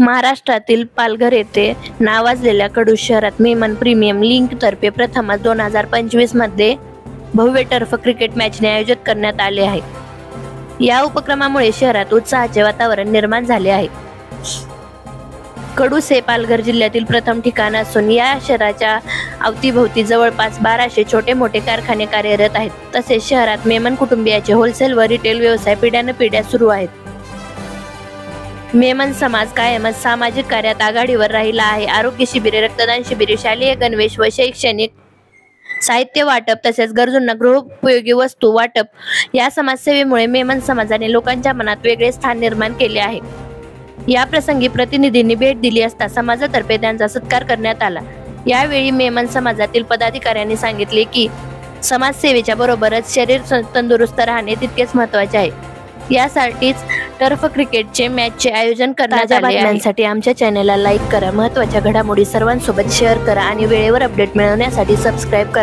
महाराष्ट्रातील पालघर येथे नावाजलेल्या कडू शहरात मेमन प्रीमियम लीगतर्फे प्रथमच 2025 मध्ये भव्य टर्फ क्रिकेट मॅचने आयोजित करण्यात आले आहे। या उपक्रमामुळे शहरात उत्साहाचे वातावरण निर्माण झाले आहे। कडूस हे पालघर जिल्ह्यातील प्रथम ठिकाण असून या शहराच्या अवतीभोवती जवळपास 1200 छोटे मोठे कारखाने कार्यरत आहेत। तसेच शहरात मेमन कुटुंबियाचे होलसेल व रिटेल व्यवसाय पिढ्यानपिढ्या सुरू आहेत। मेमन समाज कायमच सामाजिक कार्यात आघाडीवर राहिला आहे। आरोग्य शिबिरे, रक्तदान शिबिरे, शालेय गणवेश व शैक्षणिक साहित्य वाटप तसेच गरजूंना गृहोपयोगी वस्तू वाटप या समाजसेवेमुळे मेमन समाजाने लोकांच्या मनात वेगळे स्थान निर्माण केले आहे। या प्रसंगी प्रतिनिधींनी भेट दिली असता समाजातर्फे त्यांचा सत्कार करण्यात आला। यावेळी मेमन समाजातील पदाधिकाऱ्यांनी सांगितले की समाजसेवेच्या बरोबरच शरीर तंदुरुस्त राहणे तितकेच महत्त्वाचे आहे। यासाठीच टर्फ क्रिकेटचे मॅचचे आयोजन करण्यात आले आहे। आमच्या चॅनलला लाईक करा, महत्त्वाच्या घडामोडी सर्वांसोबत शेअर करा आणि वेळेवर अपडेट मिळवण्यासाठी सबस्क्राईब करा।